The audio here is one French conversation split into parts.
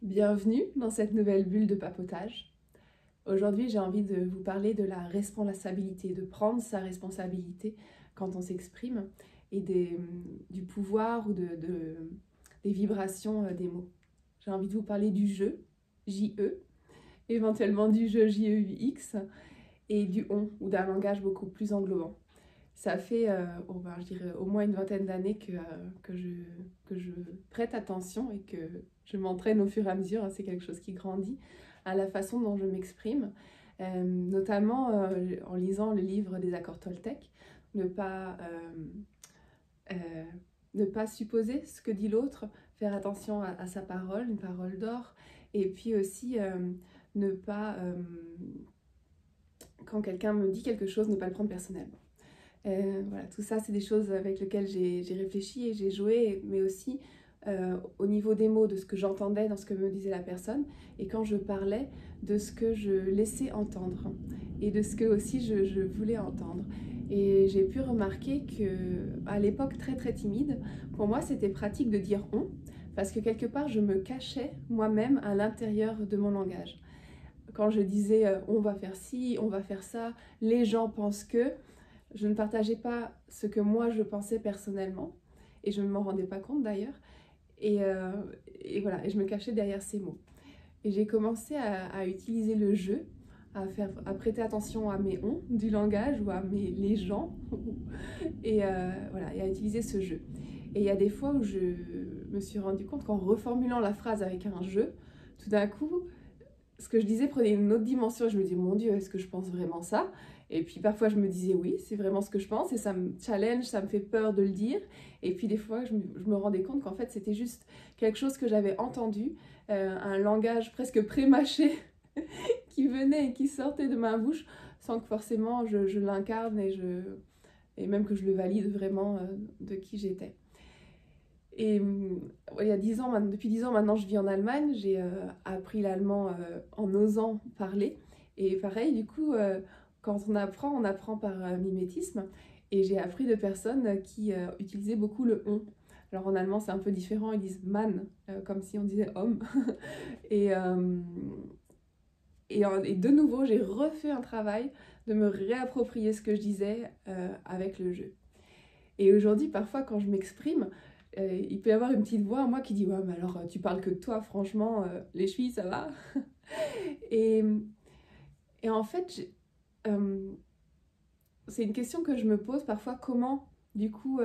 Bienvenue dans cette nouvelle bulle de papotage. Aujourd'hui, j'ai envie de vous parler de la responsabilité, de prendre sa responsabilité quand on s'exprime et du pouvoir ou des vibrations des mots. J'ai envie de vous parler du jeu, J-E, éventuellement du jeu J-E-U-X et du on ou d'un langage beaucoup plus englobant. Ça fait, je dirais, au moins une vingtaine d'années que je prête attention et que je m'entraîne au fur et à mesure. C'est quelque chose qui grandit à la façon dont je m'exprime, notamment en lisant le livre des accords Toltec. Ne pas, ne pas supposer ce que dit l'autre, faire attention à sa parole, une parole d'or, et puis aussi ne pas, quand quelqu'un me dit quelque chose, ne pas le prendre personnellement. Voilà, tout ça, c'est des choses avec lesquelles j'ai réfléchi et j'ai joué, mais aussi au niveau des mots, de ce que j'entendais dans ce que me disait la personne, et quand je parlais, de ce que je laissais entendre, et de ce que aussi je voulais entendre. Et j'ai pu remarquer qu'à l'époque très très timide, pour moi c'était pratique de dire on, parce que quelque part je me cachais moi-même à l'intérieur de mon langage. Quand je disais on va faire ci, on va faire ça, les gens pensent que... Je ne partageais pas ce que moi je pensais personnellement, et je ne m'en rendais pas compte d'ailleurs, et voilà, et je me cachais derrière ces mots. Et j'ai commencé à utiliser le jeu, à prêter attention à mes on du langage ou à les gens, et voilà, et à utiliser ce jeu. Et il y a des fois où je me suis rendu compte qu'en reformulant la phrase avec un jeu, tout d'un coup, ce que je disais prenait une autre dimension. Je me disais, mon Dieu, est-ce que je pense vraiment ça? Et puis parfois je me disais, oui, c'est vraiment ce que je pense, et ça me challenge, ça me fait peur de le dire. Et puis des fois, je me rendais compte qu'en fait, c'était juste quelque chose que j'avais entendu, un langage presque pré-mâché qui venait et qui sortait de ma bouche, sans que forcément je l'incarne et même que je le valide vraiment de qui j'étais. Et il y a 10 ans, depuis 10 ans maintenant, je vis en Allemagne. J'ai appris l'allemand en osant parler. Et pareil, du coup, quand on apprend par mimétisme. Et j'ai appris de personnes qui utilisaient beaucoup le on. Alors en allemand, c'est un peu différent. Ils disent Mann, comme si on disait homme. et, et de nouveau, j'ai refait un travail de me réapproprier ce que je disais avec le jeu. Et aujourd'hui, parfois, quand je m'exprime, il peut y avoir une petite voix en moi qui dit « Ouais, mais alors, tu parles que de toi, franchement, les chevilles, ça va ?» et, et en fait, c'est une question que je me pose parfois, comment, du coup,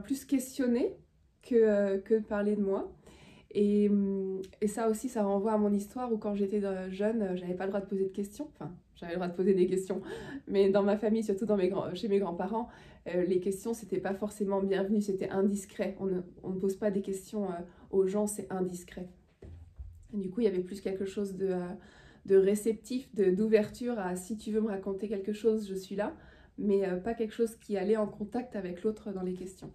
plus questionner que parler de moi. Et ça aussi, ça renvoie à mon histoire où quand j'étais jeune, j'avais pas le droit de poser de questions. Enfin, j'avais le droit de poser des questions, mais dans ma famille, surtout chez mes grands-parents, les questions, c'était pas forcément bienvenu, c'était indiscret. On ne pose pas des questions aux gens, c'est indiscret. Et du coup, il y avait plus quelque chose de réceptif, d'ouverture à si tu veux me raconter quelque chose, je suis là, mais pas quelque chose qui allait en contact avec l'autre dans les questions.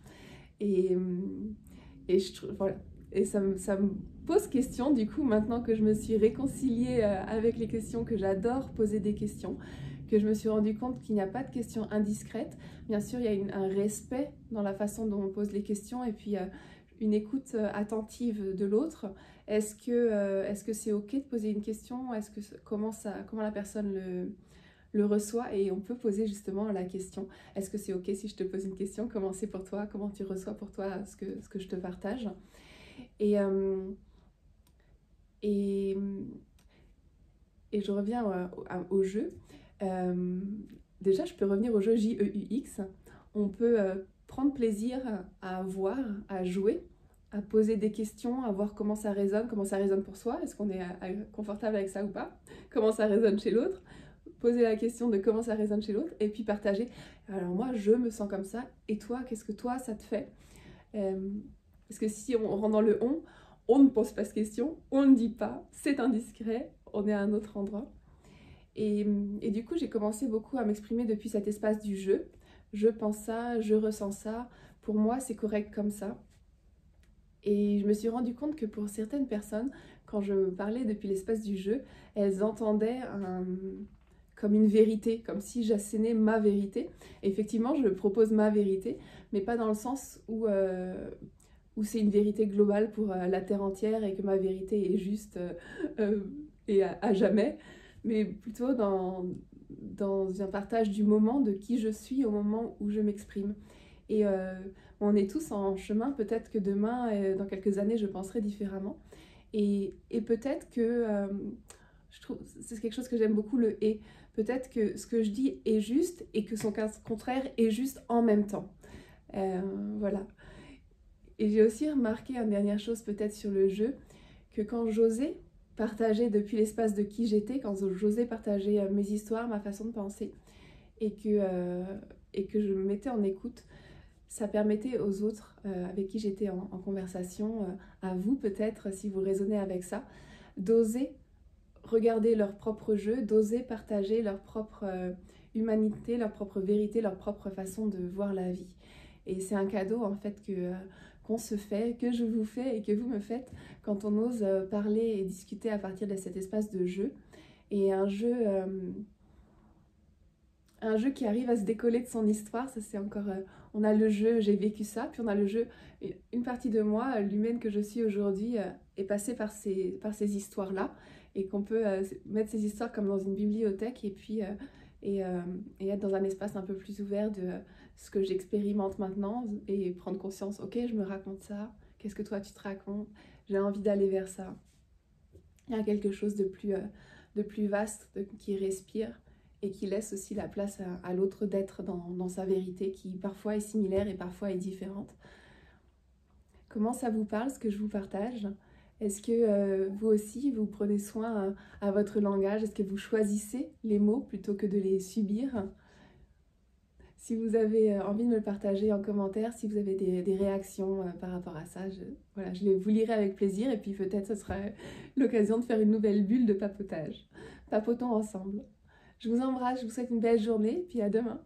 Et je trouve, voilà. Et ça me pose question, du coup, maintenant que je me suis réconciliée avec les questions, que j'adore poser des questions, que je me suis rendu compte qu'il n'y a pas de questions indiscrètes. Bien sûr, il y a un respect dans la façon dont on pose les questions, et puis une écoute attentive de l'autre. Est-ce que c'est ok de poser une question? Comment la personne le reçoit? Et on peut poser justement la question, est-ce que c'est ok si je te pose une question? Comment c'est pour toi? Comment tu reçois pour toi ce que je te partage? Et, et, et je reviens au jeu. Déjà, je peux revenir au jeu J-E-U-X. On peut prendre plaisir à voir, à jouer, à poser des questions, à voir comment ça résonne pour soi. Est-ce qu'on est confortable avec ça ou pas? Comment ça résonne chez l'autre? Poser la question de comment ça résonne chez l'autre, et puis partager. Alors moi, je me sens comme ça, et toi, qu'est-ce que toi, ça te fait? Parce que si on rentre dans le on ne pose pas cette question, on ne dit pas, c'est indiscret, on est à un autre endroit. Et du coup, j'ai commencé beaucoup à m'exprimer depuis cet espace du jeu. Je pense ça, je ressens ça, pour moi c'est correct comme ça. Et je me suis rendu compte que pour certaines personnes, quand je parlais depuis l'espace du jeu, elles entendaient comme une vérité, comme si j'assénais ma vérité. Et effectivement, je propose ma vérité, mais pas dans le sens où où c'est une vérité globale pour la terre entière et que ma vérité est juste et à jamais, mais plutôt dans un partage du moment, de qui je suis au moment où je m'exprime. Et on est tous en chemin, peut-être que demain, dans quelques années, je penserai différemment. Et peut-être que, je trouve, c'est quelque chose que j'aime beaucoup, le « et ». Peut-être que ce que je dis est juste et que son cas contraire est juste en même temps. Voilà. Et j'ai aussi remarqué une dernière chose peut-être sur le jeu, que quand j'osais partager depuis l'espace de qui j'étais, quand j'osais partager mes histoires, ma façon de penser, et que je me mettais en écoute, ça permettait aux autres avec qui j'étais en conversation, à vous peut-être, si vous raisonnez avec ça, d'oser regarder leur propre jeu, d'oser partager leur propre humanité, leur propre vérité, leur propre façon de voir la vie. Et c'est un cadeau en fait qu'on se fait, que je vous fais et que vous me faites quand on ose parler et discuter à partir de cet espace de jeu. Et un jeu qui arrive à se décoller de son histoire, ça c'est encore... on a le jeu, j'ai vécu ça, puis on a le jeu, une partie de moi, l'humaine que je suis aujourd'hui, est passée par ces histoires-là, et qu'on peut mettre ces histoires comme dans une bibliothèque, et puis et être dans un espace un peu plus ouvert de ce que j'expérimente maintenant, et prendre conscience, ok, je me raconte ça, qu'est-ce que toi tu te racontes, j'ai envie d'aller vers ça. Il y a quelque chose de plus vaste, qui respire, et qui laisse aussi la place à l'autre d'être dans sa vérité, qui parfois est similaire et parfois est différente. Comment ça vous parle, ce que je vous partage ? Est-ce que vous aussi, vous prenez soin à votre langage ? Est-ce que vous choisissez les mots plutôt que de les subir ? Si vous avez envie de me le partager en commentaire, si vous avez des réactions par rapport à ça, je vous lirai avec plaisir, et puis peut-être ce sera l'occasion de faire une nouvelle bulle de papotage. Papotons ensemble. Je vous embrasse, je vous souhaite une belle journée, puis à demain.